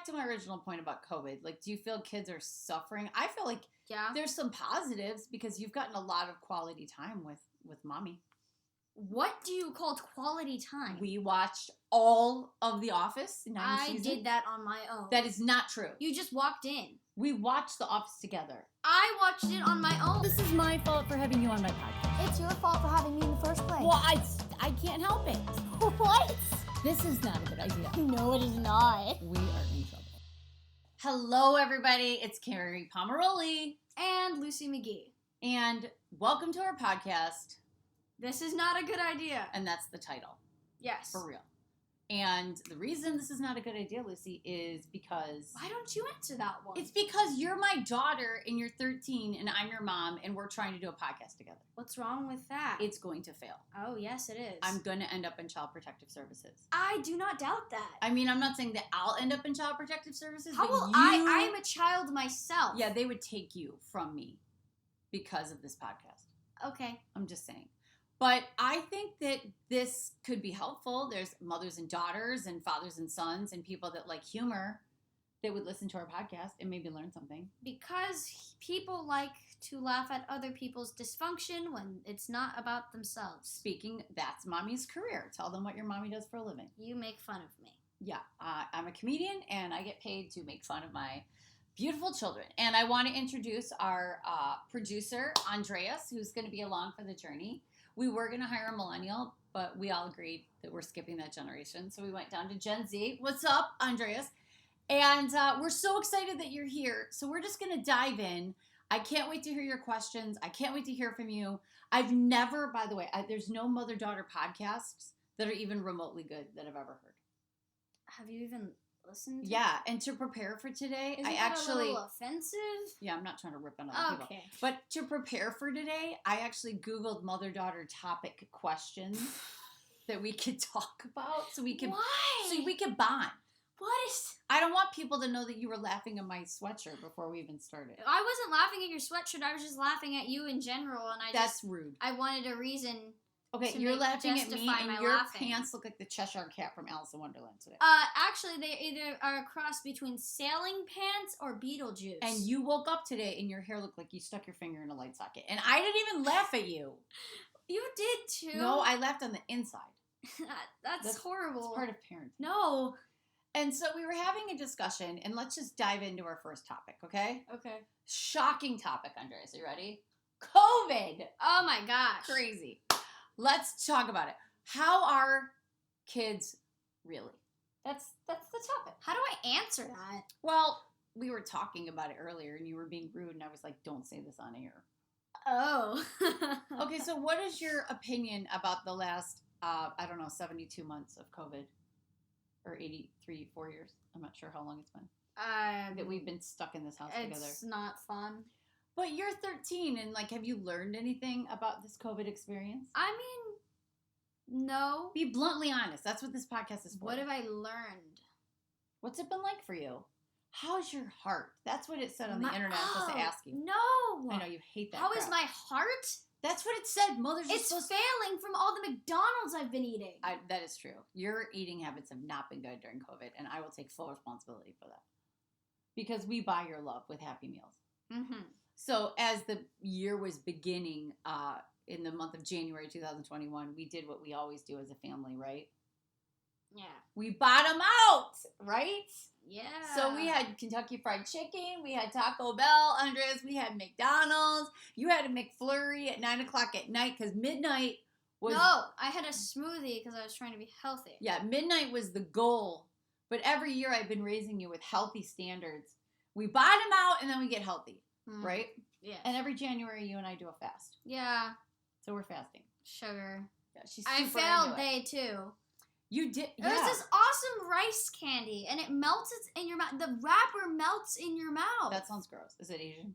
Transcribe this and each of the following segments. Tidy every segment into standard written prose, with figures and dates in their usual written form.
back to my original point about COVID. Like, do you feel kids are suffering? I feel like there's some positives because you've gotten a lot of quality time with mommy. What do you call quality time? We watched all of The Office, 9 seasons. I did that on my own. That is not true. You just walked in. We watched The Office together. I watched it on my own. This is my fault for having you on my podcast. It's your fault for having me in the first place. Well, I can't help it. What? This is not a good idea. No, it is not. We are in trouble. Hello, everybody. It's Kerri Pomarolli. And Lucy McGee. And welcome to our podcast. This is not a good idea. And that's the title. Yes. For real. And the reason this is not a good idea, Lucy, is because... Why don't you answer that one? It's because you're my daughter and you're 13 and I'm your mom and we're trying to do a podcast together. What's wrong with that? It's going to fail. Oh, yes, it is. I'm going to end up in Child Protective Services. I do not doubt that. I mean, I'm not saying that I'll end up in Child Protective Services. How will I am a child myself. Yeah, they would take you from me because of this podcast. Okay. I'm just saying. But I think that this could be helpful. There's mothers and daughters and fathers and sons and people that like humor that would listen to our podcast and maybe learn something. Because people like to laugh at other people's dysfunction when it's not about themselves. Speaking, that's mommy's career. Tell them what your mommy does for a living. You make fun of me. Yeah, I'm a comedian and I get paid to make fun of my beautiful children. And I want to introduce our producer, Andreas, who's going to be along for the journey. We were going to hire a millennial, but we all agreed that we're skipping that generation. So we went down to Gen Z. What's up, Andreas? And we're so excited that you're here. So we're just going to dive in. I can't wait to hear your questions. I can't wait to hear from you. I've never, by the way, there's no mother-daughter podcasts that are even remotely good that I've ever heard. Have you even listened to Yeah, and to prepare for today, Isn't that a little offensive? Yeah, I'm not trying to rip on other people. But to prepare for today, I actually Googled mother-daughter topic questions that we could talk about so we could bond. What is... I don't want people to know that you were laughing at my sweatshirt before we even started. I wasn't laughing at your sweatshirt. I was just laughing at you in general, and That's rude. I wanted a reason. Okay, you're laughing at me, and your pants look like the Cheshire Cat from Alice in Wonderland today. Actually, they either are a cross between sailing pants or Beetlejuice. And you woke up today, and your hair looked like you stuck your finger in a light socket. And I didn't even laugh at you. You did, too. No, I laughed on the inside. That's horrible. It's part of parenting. No. And so we were having a discussion, and let's just dive into our first topic, okay? Okay. Shocking topic, Andres. Are you ready? COVID. Oh, my gosh. Crazy. Let's talk about it. How are kids really? That's the topic. How do I answer that? Well, we were talking about it earlier, and you were being rude, and I was like, don't say this on air. Oh. Okay, so what is your opinion about the last, 72 months of COVID? Or 4 years? I'm not sure how long it's been. That we've been stuck in this house together. It's not fun. But you're 13, and, have you learned anything about this COVID experience? I mean, no. Be bluntly honest. That's what this podcast is for. What have I learned? What's it been like for you? How's your heart? That's what it said on the internet. I'm supposed to ask you. No. I know, you hate that. How is my heart? That's what it said. It's failing from all the McDonald's I've been eating. That is true. Your eating habits have not been good during COVID, and I will take full responsibility for that. Because we buy your love with Happy Meals. Mm-hmm. So as the year was beginning in the month of January 2021, we did what we always do as a family, right? Yeah. We bottom out, right? Yeah. So we had Kentucky Fried Chicken, we had Taco Bell, Andres, we had McDonald's. You had a McFlurry at 9 o'clock at night because midnight was... No, I had a smoothie because I was trying to be healthy. Yeah, midnight was the goal. But every year I've been raising you with healthy standards. We bottom out and then we get healthy. Right? Yeah. And every January, you and I do a fast. Yeah. So we're fasting. Sugar. Yeah, she's I super failed day 2. You did? Yeah. There's this awesome rice candy, and it melts in your mouth. The wrapper melts in your mouth. That sounds gross. Is it Asian?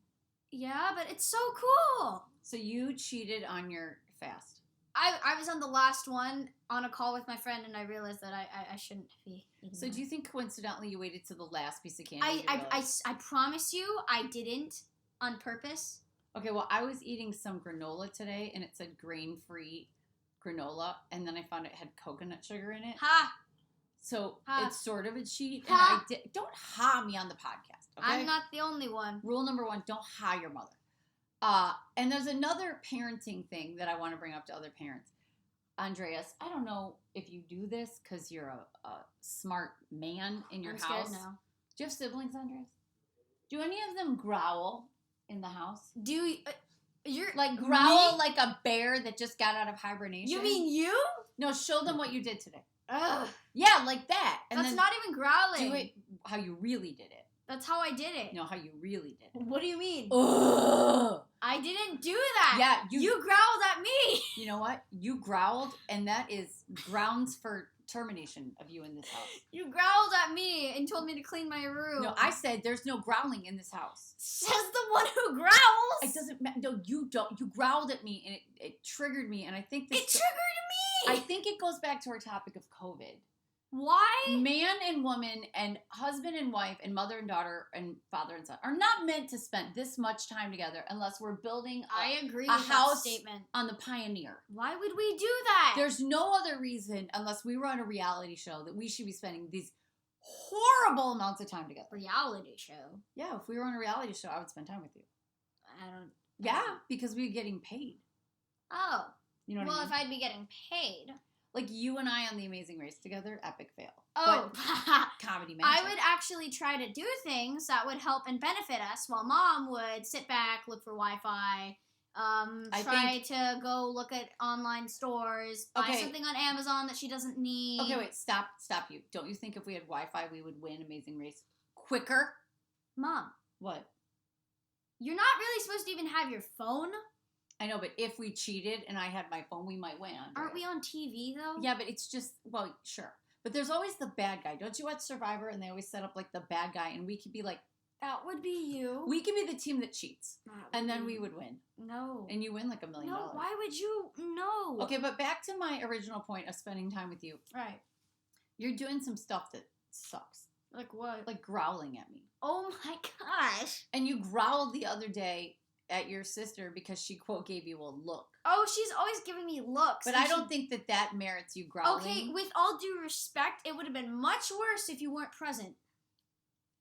Yeah, but it's so cool. So you cheated on your fast. I was on the last one on a call with my friend, and I realized that I shouldn't be eating So that. do you think coincidentally you waited to the last piece of candy? I promise you, I didn't. On purpose? Okay, well, I was eating some granola today, and it said grain-free granola, and then I found it had coconut sugar in it. Ha! So Ha. it's sort of a cheat. And Ha. don't ha me on the podcast. Okay? I'm not the only one. Rule number 1, don't ha your mother. And there's another parenting thing that I want to bring up to other parents. Andreas, I don't know if you do this because you're a smart man in your I'm house. scared now. Do you have siblings, Andreas? Do any of them growl in the house? Do you, you're Like growl me? like a bear that just got out of hibernation? You mean you? No, show them what you did today. Ugh, Yeah, like that. And that's then not even growling. do it how you really did it. That's how I did it. No, how you really did it. What do you mean? Ugh. I didn't do that. Yeah, you growled at me. You know what? You growled, and that is grounds for termination of you in this house. You growled at me and told me to clean my room. No, I said there's no growling in this house. Says the one who growls. It doesn't matter. No, you don't. You growled at me, and it triggered me, and I think this. It triggered me. I think it goes back to our topic of COVID. Why? Man and woman and husband and wife and mother and daughter and father and son are not meant to spend this much time together unless we're building I agree a with house that statement. on the Pioneer. Why would we do that? There's no other reason, unless we were on a reality show, that we should be spending these horrible amounts of time together. reality show. Yeah, if we were on a reality show, I would spend time with you. I don't. Yeah, because we'd be getting paid. Oh. You know what Well, I if mean? I'd be getting paid. Like you and I on The Amazing Race together, epic fail. Oh. But comedy magic. I would actually try to do things that would help and benefit us, while Mom would sit back, look for Wi-Fi, try to go look at online stores, buy Okay. something on Amazon that she doesn't need. Okay, wait, stop you. Don't you think if we had Wi-Fi, we would win Amazing Race quicker? Mom, What? you're not really supposed to even have your phone. I know, but if we cheated and I had my phone, we might win. Andrea. Aren't we on TV though? Yeah, but it's just, well, sure. But there's always the bad guy. Don't you watch Survivor? And they always set up like the bad guy, and we could be like, That would be you. we could be the team that cheats, That and then be- we would win, No. and you win like $1 million. No, why would you? No. Okay, but back to my original point of spending time with you. Right. You're doing some stuff that sucks, Like what? like growling at me. Oh my gosh. And you growled the other day at your sister because she, quote, gave you a look. Oh, she's always giving me looks. But and I she- don't think that merits you growling. Okay, with all due respect, it would have been much worse if you weren't present.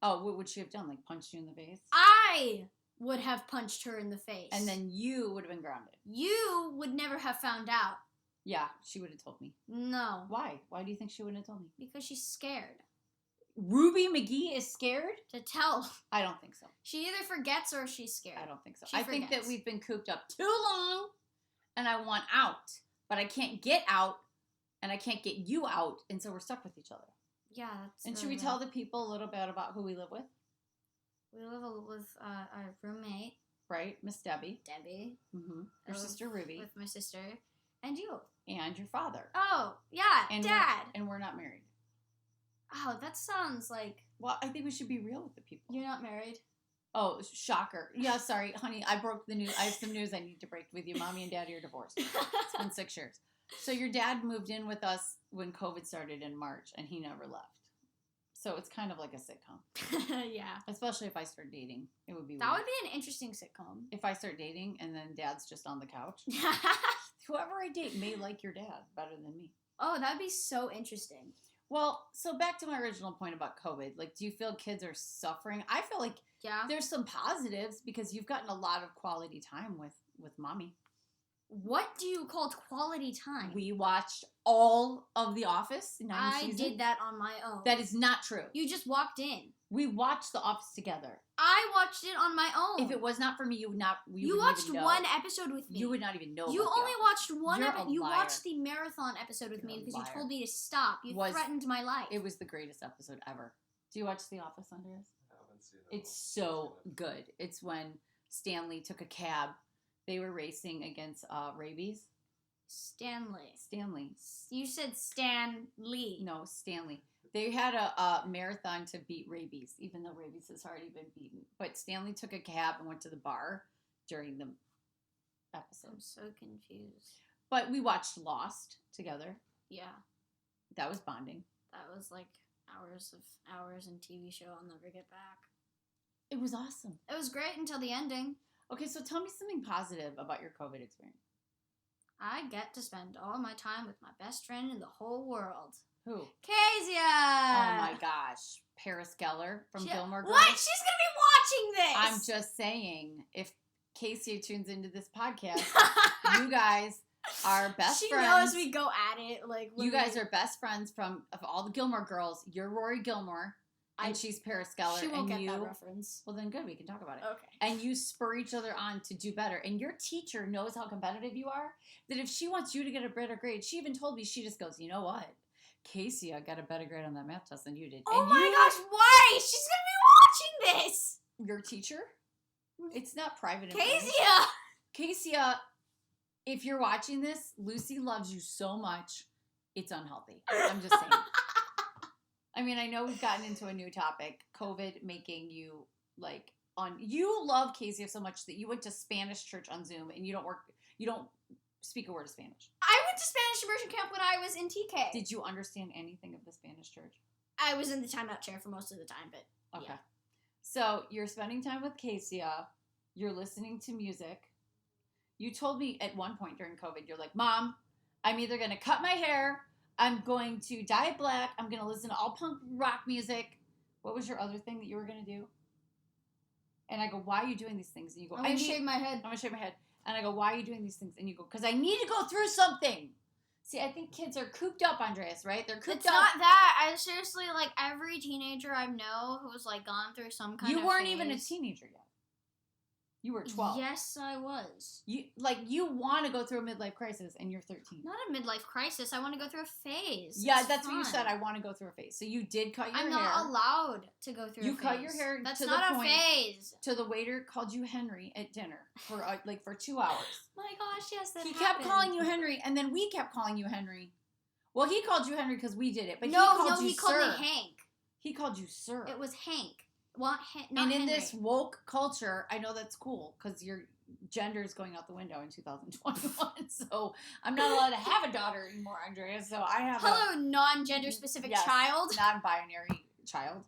Oh, what would she have done? Like punched you in the face? I would have punched her in the face. And then you would have been grounded. you would never have found out. Yeah, she would have told me. No. Why? Why do you think she wouldn't have told me? Because she's scared Ruby McGee is scared? to tell. I don't think so. She either forgets or she's scared. I don't think so. She I think that forgets. we've been cooped up too long and I want out. But I can't get out and I can't get you out. And so we're stuck with each other. Yeah, that's. And should we really tell bad. the people a little bit about who we live with? We live with our roommate, Right? Miss Debbie. Debbie. Mm-hmm. Your I sister live Ruby. With my sister. And you. And your father. Oh, yeah, And Dad. And we're not married. Oh, that sounds like Well, I think we should be real with the people. you're not married. Oh, shocker. Yeah, sorry, honey. I broke the news. I have some news I need to break with you. Mommy and Daddy are divorced. It's been 6 years. So your dad moved in with us when COVID started in March, and he never left. So it's kind of like a sitcom. Yeah. Especially if I start dating. It would be That weird. would be an interesting sitcom. If I start dating and then dad's just on the couch. Whoever I date may like your dad better than me. Oh, that'd be so interesting. Well, so back to my original point about COVID. Like, do you feel kids are suffering? I feel like Yeah. there's some positives because you've gotten a lot of quality time with mommy. What do you call quality time? We watched all of The Office, 9 I seasons. did that on my own. That is not true. You just walked in. We watched The Office together. I watched it on my own. If it was not for me, you would not. you wouldn't watched even know. one episode with me. You would not even know. You about The only Office. watched one You're a episode. You liar. watched the marathon episode with You're me a because liar. you told me to stop. You Was- threatened my life. It was the greatest episode ever. Do you watch The Office, Andreas? I haven't seen it. It's so good. It's when Stanley took a cab. They were racing against rabies. Stanley. Stanley. You said Stan Lee. No, Stanley. They had a marathon to beat rabies, even though rabies has already been beaten. But Stanley took a cab and went to the bar during the episode. I'm so confused. But we watched Lost together. Yeah, That was bonding. that was like hours and TV show I'll never get back. It was awesome. It was great until the ending. Okay, so tell me something positive about your COVID experience. I get to spend all my time with my best friend in the whole world. Who? Kezia! Oh my gosh. Paris Geller from Gilmore Girls. What? She's going to be watching this! I'm just saying, if Casey tunes into this podcast, you guys are best friends. She knows we go at it. Like you guys are best friends of all the Gilmore Girls. You're Rory Gilmore, and she's Paris Geller. She won't and get that reference. Well, then good. We can talk about it. Okay. And you spur each other on to do better. And your teacher knows how competitive you are, that if she wants you to get a better grade, she even told me, she just goes, you know what? Casey, I got a better grade on that math test than you did. Oh and my gosh, why? She's going to be watching this! Your teacher? It's not private Kezia! Kezia, if you're watching this, Lucy loves you so much, it's unhealthy. I'm just saying. I mean, I know we've gotten into a new topic, COVID making you, like, you love Kezia so much that you went to Spanish church on Zoom and you don't speak a word of Spanish. I went to Spanish immersion camp when I was in TK. Did you understand anything of the Spanish church? I was in the timeout chair for most of the time, but okay. Yeah. So you're spending time with Kezia. You're listening to music. You told me at one point during COVID, you're like, Mom, I'm either going to cut my hair, I'm going to dye it black, I'm going to listen to all punk rock music. What was your other thing that you were going to do? And I go, why are you doing these things? And you go, I'm going to shave my head. I'm going to shave my head. And I go, why are you doing these things? And you go, because I need to go through something. See, I think kids are cooped up, Andreas, right? They're cooped up. It's not that. I seriously, like, every teenager I know who's, like, gone through some kind of You weren't phase. even a teenager yet. You were 12. Yes, I was. You want to go through a midlife crisis, and you're 13. Not a midlife crisis. I want to go through a phase. Yeah, It's that's fun. what you said. I want to go through a phase. So you did cut your hair. I'm not allowed to go through a phase. You cut your hair That's to the not a point phase. To the waiter called you Henry at dinner for 2 hours. My gosh, yes, that He happened. kept calling you Henry, and then we kept calling you Henry. Well, he called you Henry because we did it, but he he called called sir. me Hank. He called you sir. It was Hank. Not and in Henry. this woke culture, I know that's cool because your gender is going out the window in 2021. So I'm not allowed to have a daughter anymore, Andrea. So I have Hello, non-gender specific child. Non-binary child.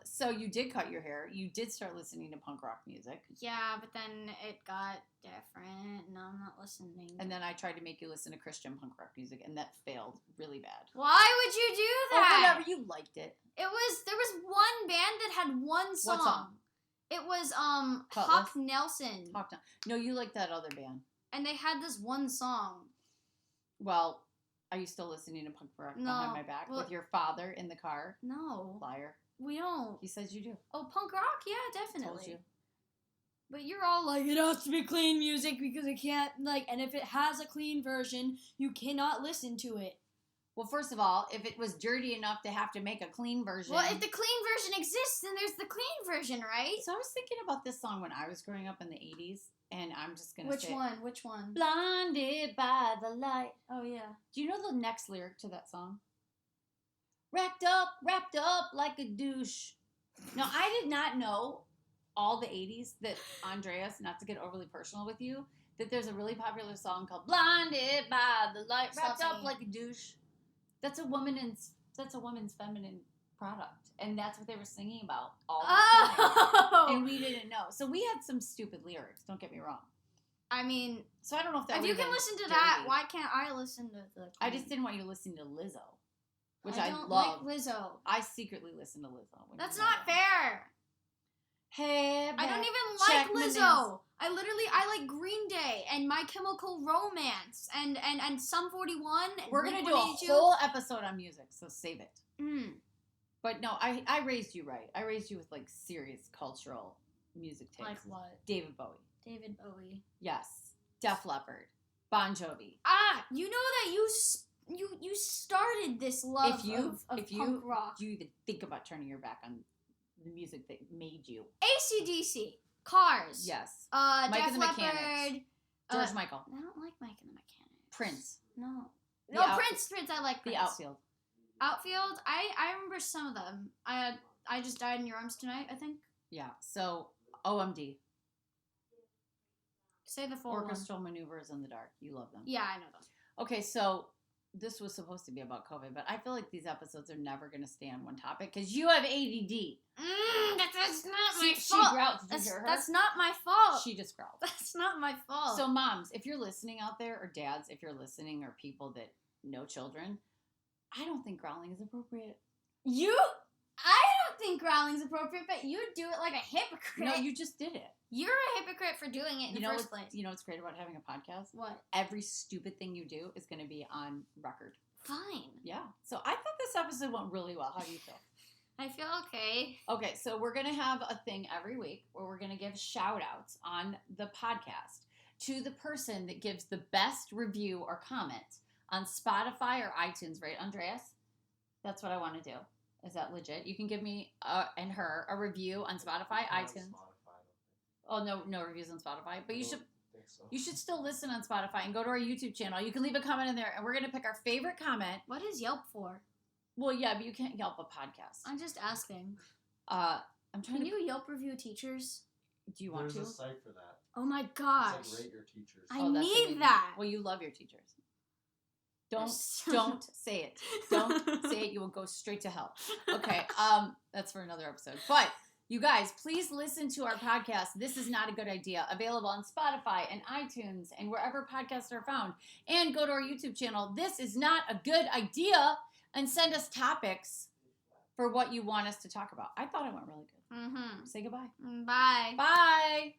So you did cut your hair. You did start listening to punk rock music. Yeah, but then it got different, and I'm not listening. And then I tried to make you listen to Christian punk rock music, and that failed really bad. Why would you do Or that? whatever, you liked it. There was one band that had one song. What song? It was Cutlass? Hawk Nelson. No, you liked that other band. And they had this one song. Well, are you still listening to punk rock behind my back well- with your father in the car? No. Liar. We don't. He says you do. Oh, punk rock? Yeah, definitely. Told you. But you're all like, it has to be clean music because it can't, like, and if it has a clean version, you cannot listen to it. Well, first of all, if it was dirty enough to have to make a clean version. Well, if the clean version exists, then there's the clean version, right? So I was thinking about this song when I was growing up in the 80s, and I'm just going to say. Which one? Blinded by the light. Oh, yeah. Do you know the next lyric to that song? Wrapped up like a douche. Now, I did not know all the 80s that Andreas, not to get overly personal with you, that there's a really popular song called Blinded by the Light, Wrapped Up Like a Douche. That's a woman's feminine product. And that's what they were singing about all the time. Oh! And we didn't know. So we had some stupid lyrics, don't get me wrong. I mean, So I don't know if that if you can listen to dirty. that, why can't I listen to the clean? I just didn't want you to listen to Lizzo. Which I don't love. like Lizzo. I secretly listen to Lizzo. That's not fair. Hey, I don't even check like my Lizzo. nails. I like Green Day and My Chemical Romance and Sum 41. We're gonna do a 182. whole episode on music, so save it. Mm. But no, I raised you right. I raised you with like serious cultural music tastes. Like what? David Bowie. David Bowie. Yes. Def Leppard. Bon Jovi. Ah, you know that you started this love of punk rock. You even think about turning your back on the music that made you. AC/DC. Cars. Yes. Mike Mike Def and the Mechanics. Leppard. George Michael. I don't like Mike and the Mechanics. Prince. No. The No, Prince. I like The Prince. Outfield. Outfield. I remember some of them. I Just Died in Your Arms Tonight, I think. Yeah. So OMD. Say the full one. Orchestral Maneuvers in the Dark. You love them. Yeah, I know them. Okay, so this was supposed to be about COVID, but I feel like these episodes are never going to stay on one topic because you have ADD. That's That's not my She fault. growled. Did you hear her? That's not my fault. She just growled. That's not my fault. So moms, if you're listening out there, or dads, if you're listening, or people that know children, I don't think growling is appropriate. I don't think growling's appropriate, but you do it like a hypocrite. No, you just did it. You're a hypocrite for doing it in the first place. You know what's great about having a podcast? What? Every stupid thing you do is going to be on record. Fine. Yeah. So I thought this episode went really well. How do you feel? I feel okay. Okay, so we're going to have a thing every week where we're going to give shout outs on the podcast to the person that gives the best review or comment on Spotify or iTunes, right, Andreas? That's what I want to do. Is that legit? You can give me and her a review on Spotify, iTunes. Oh, no reviews on Spotify, but you should still listen on Spotify and go to our YouTube channel. You can leave a comment in there, and we're going to pick our favorite comment. What is Yelp for? Well, yeah, but you can't Yelp a podcast. I'm just asking. I'm trying Can you Yelp review teachers? Do you want to? There's a site for that. Oh my gosh. It's like rate your teachers. I that's need amazing. that. Well, you love your teachers. Don't say it. Don't say it. You will go straight to hell. Okay. That's for another episode. But you guys, please listen to our podcast. This is not a good idea. Available on Spotify and iTunes and wherever podcasts are found. And go to our YouTube channel. This is not a good idea. And send us topics for what you want us to talk about. I thought it went really good. Mm-hmm. Say goodbye. Bye. Bye.